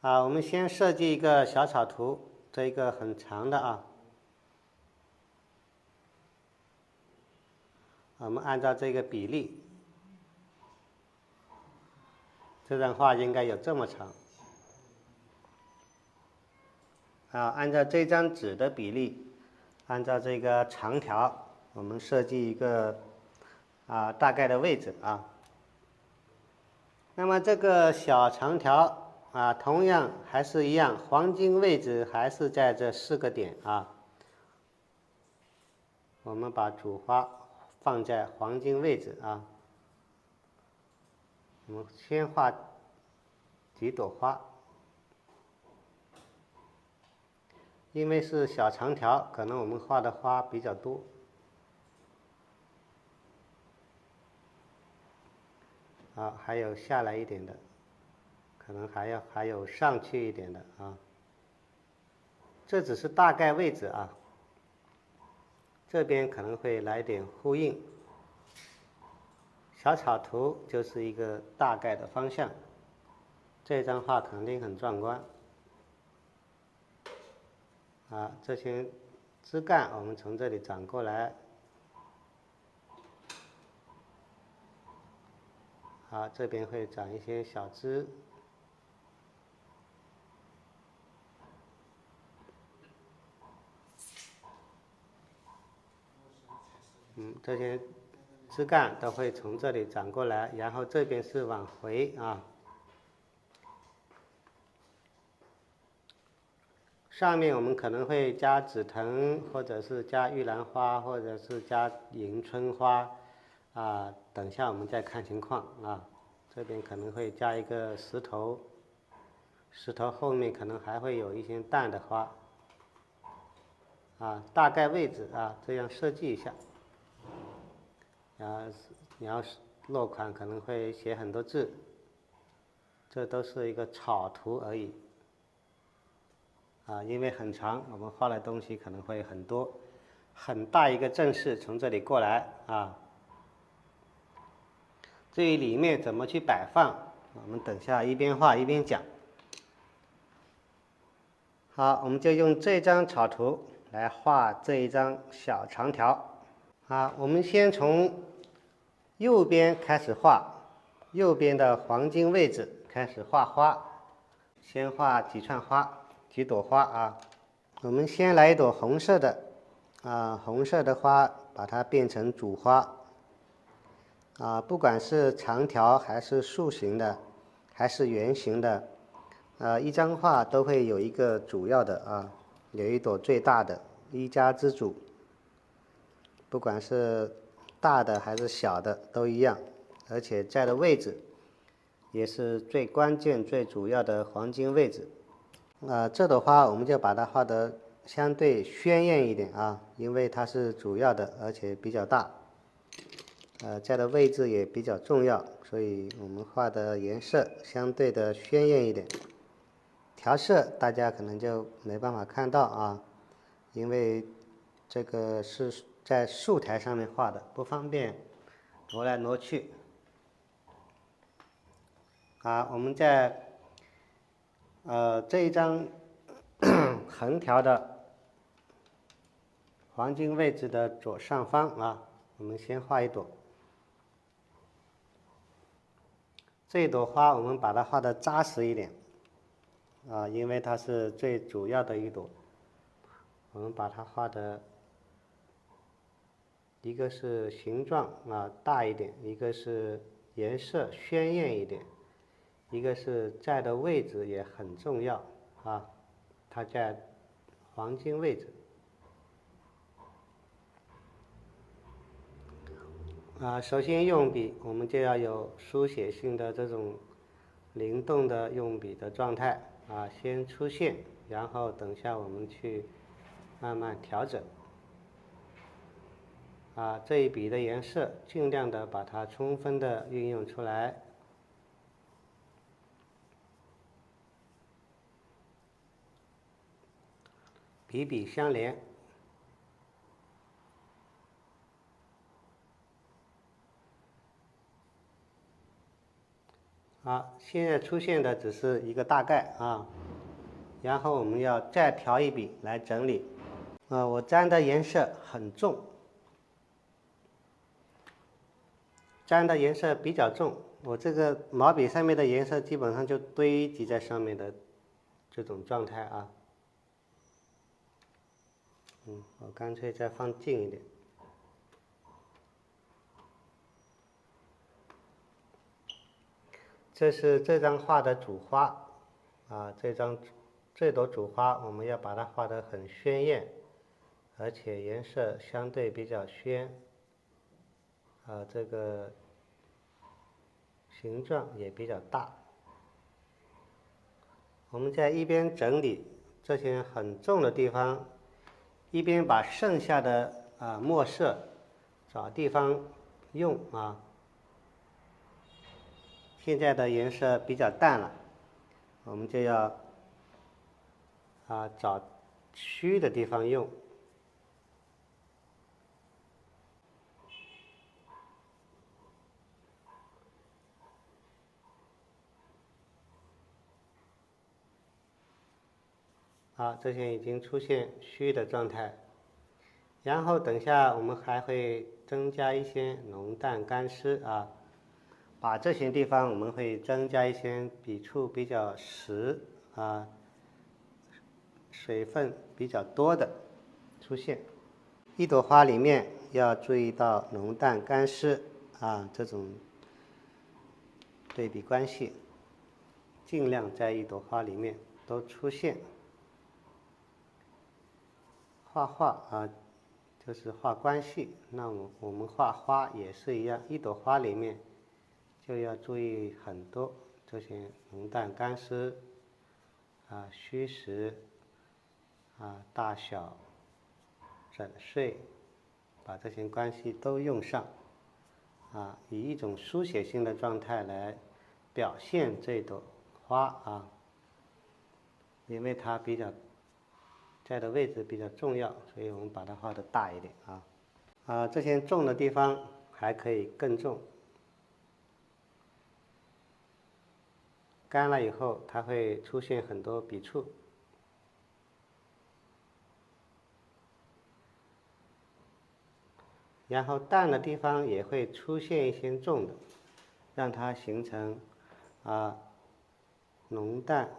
我们先设计一个小草图，这一个很长的啊。我们按照这个比例，这张画应该有这么长。按照这张纸的比例，按照这个长条，我们设计一个大概的位置啊。那么这个小长条同样还是一样，黄金位置还是在这4个点啊。我们把主花放在黄金位置啊。我们先画几朵花，因为是小长条，可能我们画的花比较多。还有下来一点的，可能还有上去一点的啊。这只是大概位置啊，这边可能会来点呼应。小草图就是一个大概的方向，这张画肯定很壮观。这些枝干我们从这里长过来。这边会长一些小枝。这些枝干都会从这里长过来，然后这边是往回啊。上面我们可能会加紫藤，或者是加玉兰花，或者是加迎春花，等下我们再看情况啊。这边可能会加一个石头，石头后面可能还会有一些淡的花，大概位置这样设计一下。你要是落款可能会写很多字，这都是一个草图而已。因为很长，我们画的东西可能会很多，很大一个阵势从这里过来啊。至于里面怎么去摆放，我们等下一边画一边讲。好，我们就用这张草图来画这一张小长条。我们先从右边开始画，右边的黄金位置开始画花，先画几串花。几朵花我们先来一朵红色的红色的花，把它变成主花不管是长条还是竖形的，还是圆形的一张画都会有一个主要的有一朵最大的，一家之主。不管是大的还是小的都一样，而且在的位置也是最关键、最主要的黄金位置。这朵花我们就把它画得相对鲜艳一点因为它是主要的，而且比较大，在的位置也比较重要，所以我们画的颜色相对的鲜艳一点。调色大家可能就没办法看到因为这个是在素台上面画的，不方便挪来挪去。我们在这一张横条的黄金位置的左上方我们先画一朵。这一朵花我们把它画得扎实一点因为它是最主要的一朵。我们把它画的，一个是形状大一点，一个是颜色鲜艳一点，一个是在的位置也很重要它在黄金位置首先用笔我们就要有书写性的这种灵动的用笔的状态先出现，然后等下我们去慢慢调整这一笔的颜色尽量的把它充分的运用出来。笔笔相连好，现在出现的只是一个大概啊，然后我们要再调一笔来整理。我沾的颜色很重，沾的颜色比较重，我这个毛笔上面的颜色基本上就堆积在上面的这种状态啊。我干脆再放近一点。这是这张画的主花，这朵主花我们要把它画得很鲜艳，而且颜色相对比较鲜，这个形状也比较大。我们在一边整理这些很重的地方，一边把剩下的墨色找地方用啊。现在的颜色比较淡了，我们就要找虚的地方用。好，这些已经出现虚的状态。然后等下我们还会增加一些浓淡干湿啊，把这些地方我们会增加一些笔触比较实水分比较多的出现。一朵花里面要注意到浓淡干湿这种对比关系，尽量在一朵花里面都出现。画画就是画关系，那我们画花也是一样，一朵花里面就要注意很多这些浓淡干湿虚实大小整碎，把这些关系都用上以一种书写性的状态来表现这朵花因为它比较在的位置比较重要，所以我们把它画得大一点这些重的地方还可以更重，干了以后它会出现很多笔触。然后淡的地方也会出现一些重的，让它形成浓淡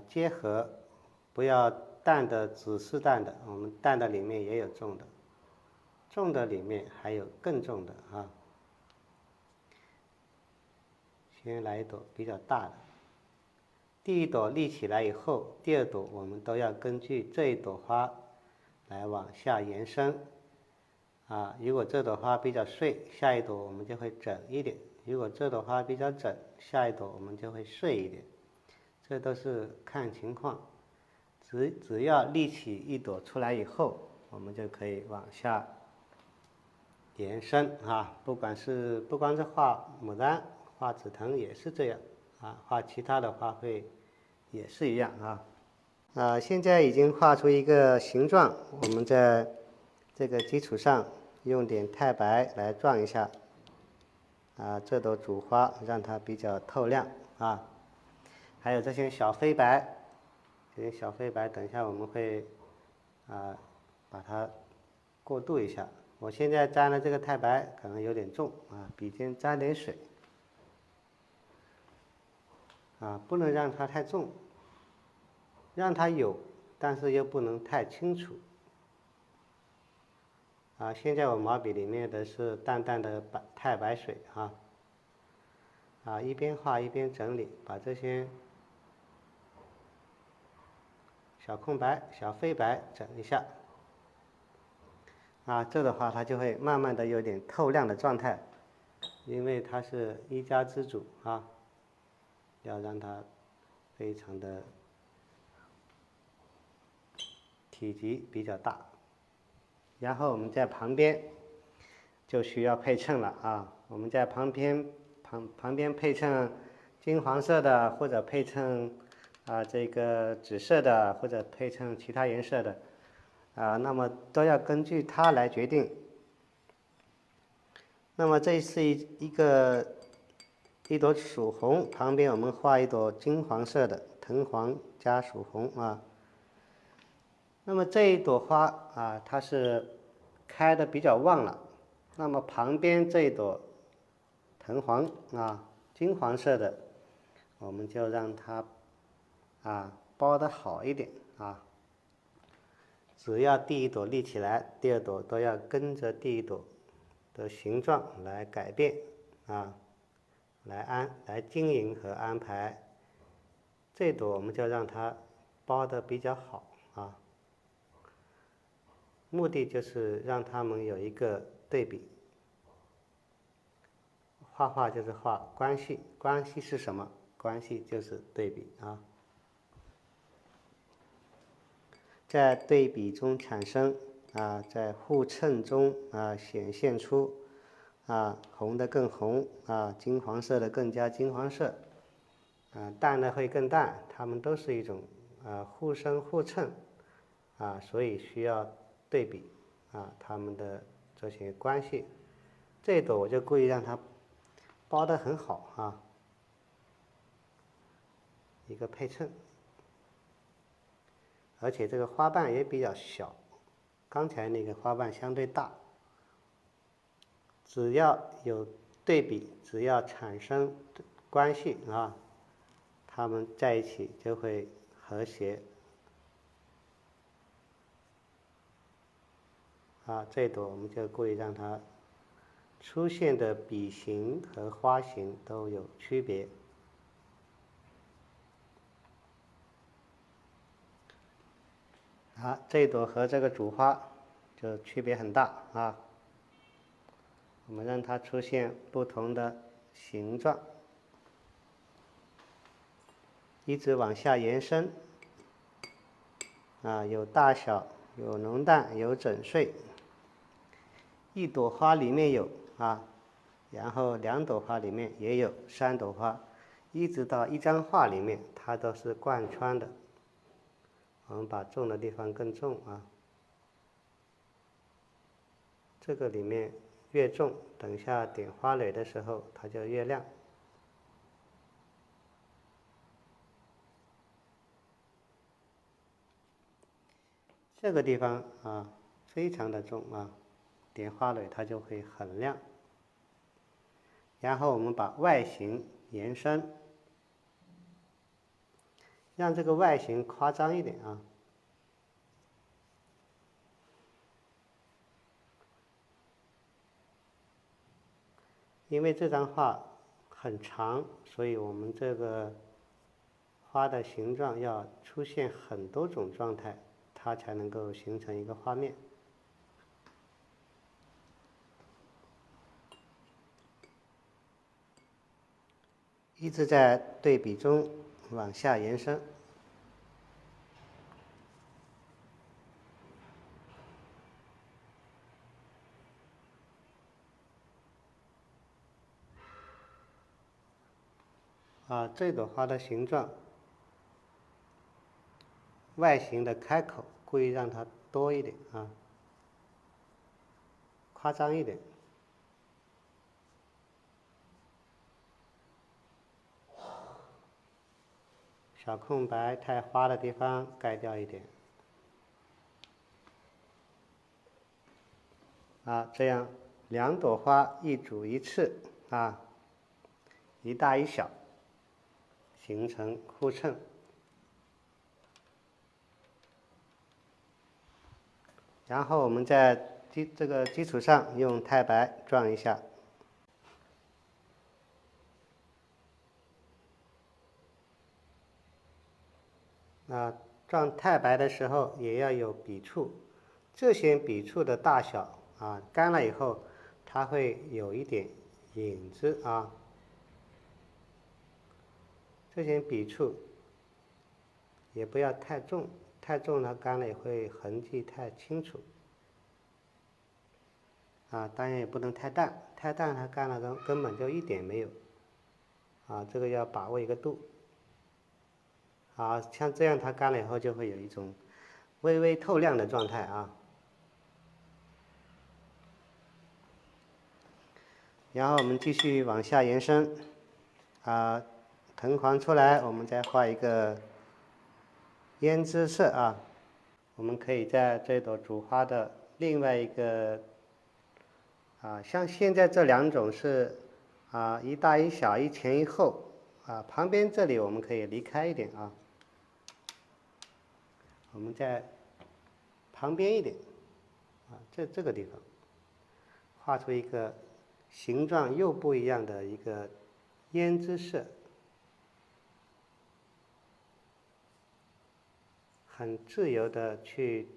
结合，不要淡的只是淡的，我们淡的里面也有重的，重的里面还有更重的先来一朵比较大的，第一朵立起来以后，第二朵我们都要根据这一朵花来往下延伸如果这朵花比较碎，下一朵我们就会整一点；如果这朵花比较整，下一朵我们就会碎一点。这都是看情况，只要立起一朵出来以后，我们就可以往下延伸不光是画牡丹，画紫藤也是这样画其他的花卉也是一样现在已经画出一个形状，我们在这个基础上用点太白来撞一下这朵主花，让它比较透亮还有这些小飞白，等一下我们会把它过渡一下。我现在沾了这个太白可能有点重笔尖沾点水不能让它太重，让它有，但是又不能太清楚现在我毛笔里面的是淡淡的太白水一边画一边整理，把这些小空白、小飞白整一下这的话它就会慢慢的有点透亮的状态，因为它是一家之主要让它非常的体积比较大。然后我们在旁边就需要配衬了我们在旁边配衬金黄色的，或者配衬这个紫色的，或者配衬其他颜色的那么都要根据它来决定。那么这是一个一朵曙红，旁边我们画一朵金黄色的藤黄加曙红啊。那么这一朵花啊，它是开的比较旺了。那么旁边这一朵藤黄啊，金黄色的，我们就让它包得好一点啊。只要第一朵立起来，第二朵都要跟着第一朵的形状来改变啊，来经营和安排。这朵我们就让它包得比较好啊。目的就是让他们有一个对比。画画就是画关系，关系是什么？关系就是对比啊。在对比中产生啊，在互衬中啊显现出啊红的更红啊，金黄色的更加金黄色啊，淡的会更淡，它们都是一种互生互衬啊，所以需要对比啊，它们的这些关系。这一朵我就故意让它包得很好啊，一个配衬，而且这个花瓣也比较小，刚才那个花瓣相对大。只要有对比，只要产生关系啊，它们在一起就会和谐。啊，这朵我们就故意让它出现的笔形和花型都有区别。啊，这朵和这个主花就区别很大啊。我们让它出现不同的形状，一直往下延伸。啊，有大小，有浓淡，有整穗。一朵花里面有啊，然后2朵花里面也有，3朵花，一直到一张画里面，它都是贯穿的。我们把重的地方更重啊，这个里面越重，等下点花蕾的时候它就越亮。这个地方啊，非常的重啊，点花蕾它就会很亮。然后我们把外形延伸，让这个外形夸张一点啊。因为这张画很长，所以我们这个花的形状要出现很多种状态，它才能够形成一个画面。一直在对比中往下延伸。啊，这朵花的形状，外形的开口故意让它多一点啊，夸张一点。小空白太花的地方盖掉一点。啊，这样2朵花一主一次啊，一大一小，形成互衬。然后我们在这个基础上用太白撞一下。撞太白的时候也要有笔触，这些笔触的大小啊，干了以后它会有一点影子啊。这些笔触也不要太重，太重了干了也会痕迹太清楚。啊，当然也不能太淡，太淡它干了根本就一点没有。啊，这个要把握一个度。啊，像这样它干了以后就会有一种微微透亮的状态啊。然后我们继续往下延伸。藤黄出来，我们再画一个胭脂色啊。我们可以在这朵主花的另外一个像现在这两种是一大一小，一前一后旁边这里我们可以离开一点啊，我们在旁边一点这个地方画出一个形状又不一样的一个胭脂色，很自由的去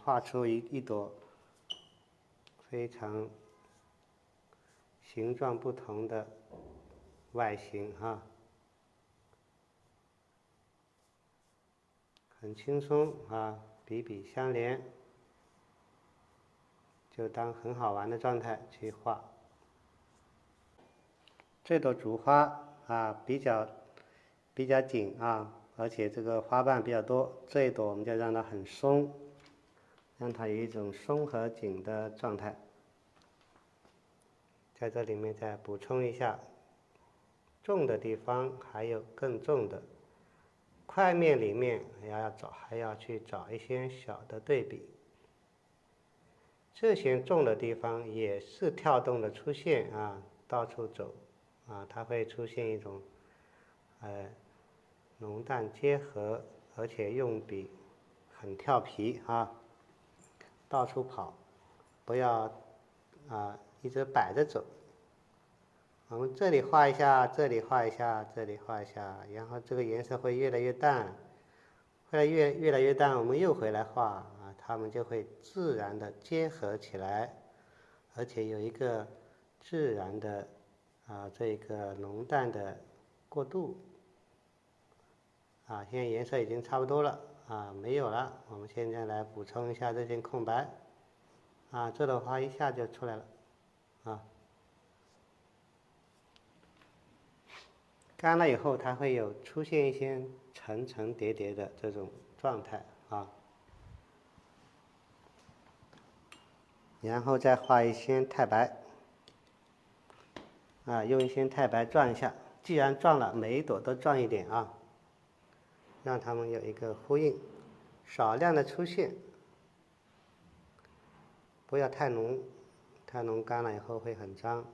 画出一朵非常形状不同的外形很轻松笔笔相连，就当很好玩的状态去画。这朵主花比较紧而且这个花瓣比较多，这一朵我们就让它很松，让它有一种松和紧的状态。在这里面再补充一下，重的地方还有更重的，块面里面还要去找一些小的对比。这些重的地方也是跳动的出现到处走它会出现一种浓淡结合，而且用笔很跳皮到处跑，不要一直摆着走。我们这里画一下，这里画一下，这里画一下，然后这个颜色会越来越淡，越来越淡，我们又回来画它们就会自然的结合起来，而且有一个自然的这个浓淡的过渡现在颜色已经差不多了没有了，我们现在来补充一下这些空白这朵花一下就出来了干了以后它会有出现一些层层叠叠的这种状态然后再画一些太白用一些太白撞一下，既然撞了，每一朵都撞一点让它们有一个呼应，少量的出现，不要太浓，太浓干了以后会很脏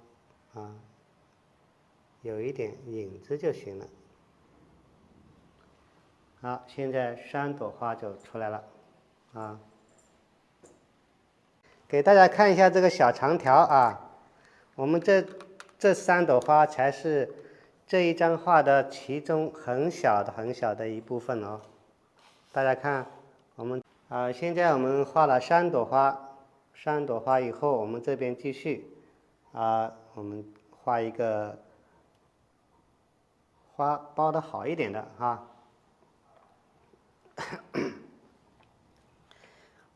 有一点影子就行了。好，现在3朵花就出来了给大家看一下这个小长条我们这3朵花才是这一张画的其中很小的一部分大家看，我们现在我们画了3朵花以后，我们这边继续我们画一个花包的好一点的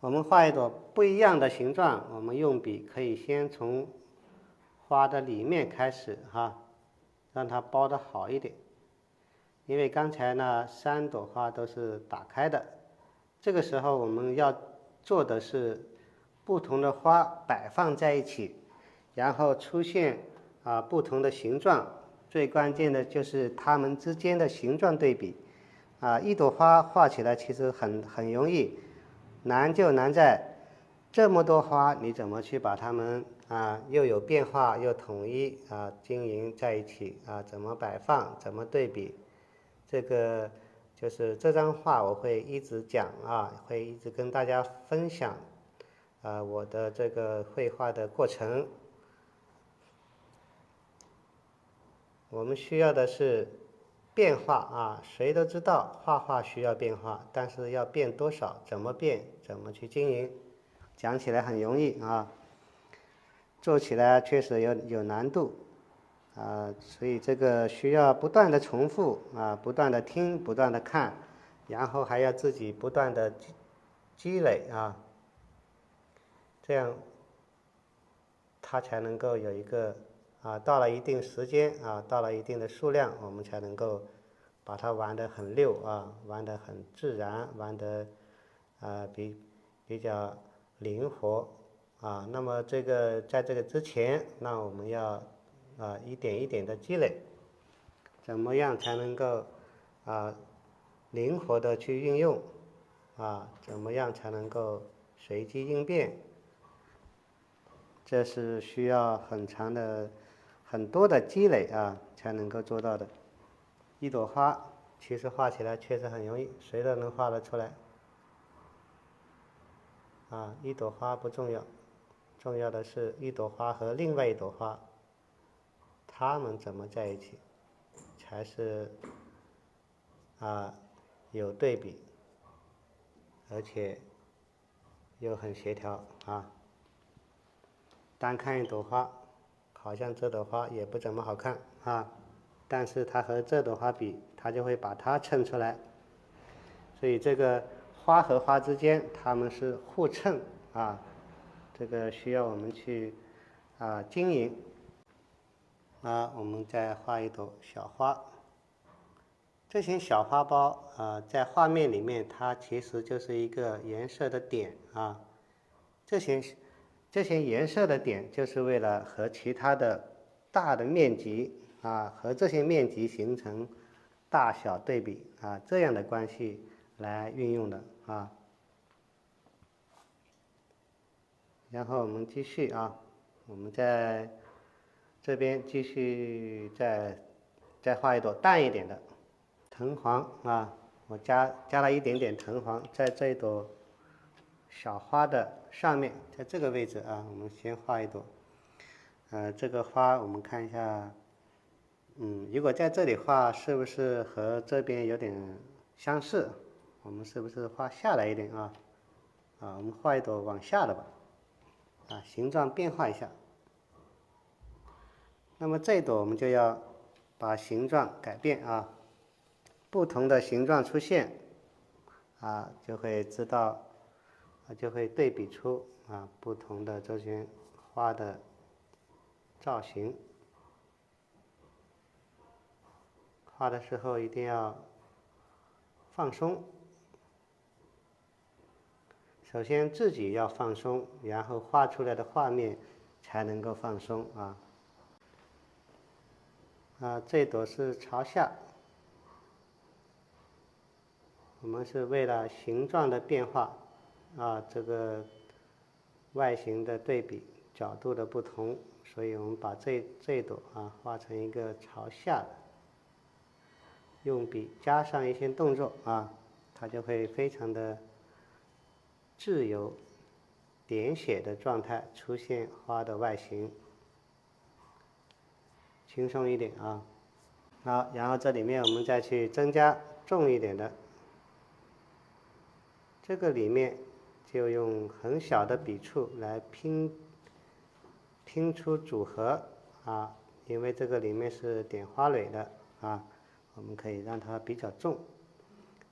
我们画一朵不一样的形状，我们用笔可以先从花的里面开始让它包的好一点。因为刚才呢3朵花都是打开的，这个时候我们要做的是不同的花摆放在一起，然后出现不同的形状，最关键的就是它们之间的形状对比一朵花画起来其实很容易，难就难在这么多花你怎么去把它们又有变化又统一经营在一起怎么摆放，怎么对比，这个就是这张画我会一直讲会一直跟大家分享我的这个绘画的过程。我们需要的是变化谁都知道画画需要变化，但是要变多少，怎么变，怎么去经营，讲起来很容易做起来确实有难度所以这个需要不断的重复不断的听，不断的看，然后还要自己不断的积累这样它才能够有一个到了一定时间到了一定的数量，我们才能够把它玩得很溜玩得很自然，玩得比较灵活那么这个在这个之前，那我们要一点一点的积累怎么样才能够灵活的去运用怎么样才能够随机应变？这是需要很多的积累才能够做到的。一朵花其实画起来确实很容易，谁都能画得出来。一朵花不重要，重要的是一朵花和另外一朵花，它们怎么在一起，才是有对比，而且又很协调单看一朵花，好像这朵花也不怎么好看但是它和这朵花比，它就会把它衬出来。所以这个花和花之间，它们是互衬这个需要我们去经营。我们再画一朵小花。这些小花苞在画面里面，它其实就是一个颜色的点这些颜色的点，就是为了和其他的大的面积和这些面积形成大小对比这样的关系来运用的然后我们继续我们在这边继续再画一朵淡一点的藤黄我加了一点点藤黄在这一朵小花的上面，在这个位置我们先画一朵。这个花我们看一下，如果在这里画，是不是和这边有点相似？我们是不是画下来一点我们画一朵往下的吧，形状变化一下。那么这一朵我们就要把形状改变不同的形状出现就会知道就会对比出不同的这些花的造型。画的时候一定要放松，首先自己要放松，然后画出来的画面才能够放松这朵是朝下，我们是为了形状的变化这个外形的对比，角度的不同，所以我们把这一朵画成一个朝下的，用笔加上一些动作它就会非常的自由点写的状态出现花的外形，轻松一点好，然后这里面我们再去增加重一点的，这个里面就用很小的笔触来拼出组合因为这个里面是点花蕊的我们可以让它比较重，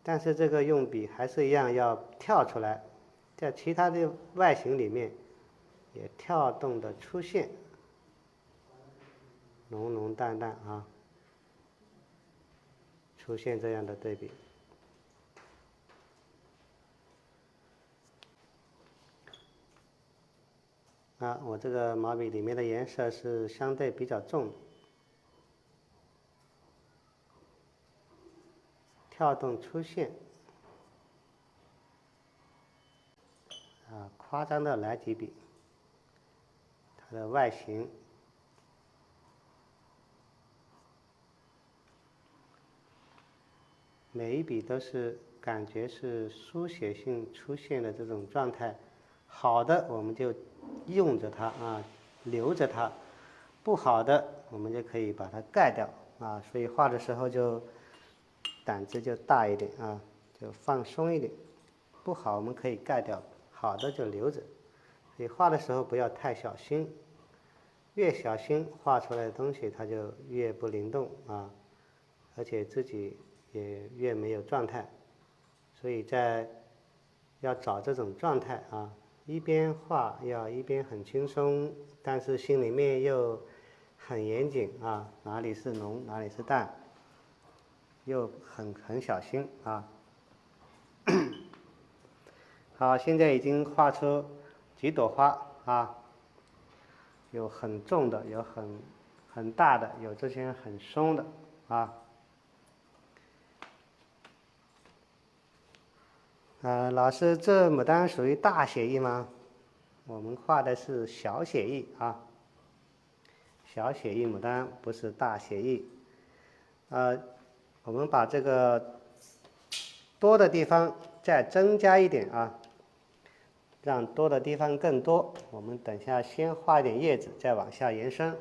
但是这个用笔还是一样要跳出来，在其他的外形里面也跳动的出现，浓浓淡淡出现这样的对比。我这个毛笔里面的颜色是相对比较重的，跳动出现夸张的来几笔，它的外形每一笔都是感觉是书写性出现的这种状态，好的我们就用着它留着它，不好的我们就可以把它盖掉所以画的时候就胆子就大一点就放松一点，不好我们可以盖掉，好的就留着，所以画的时候不要太小心，越小心画出来的东西它就越不灵动而且自己也越没有状态，所以要找这种状态一边画要一边很轻松，但是心里面又很严谨哪里是浓哪里是淡，又很小心好，现在已经画出几朵花有很重的，有很大的，有这些很松的老师，这牡丹属于大写意吗？我们画的是小写意啊，小写意牡丹不是大写意。我们把这个多的地方再增加一点啊，让多的地方更多。我们等下先画一点叶子，再往下延伸。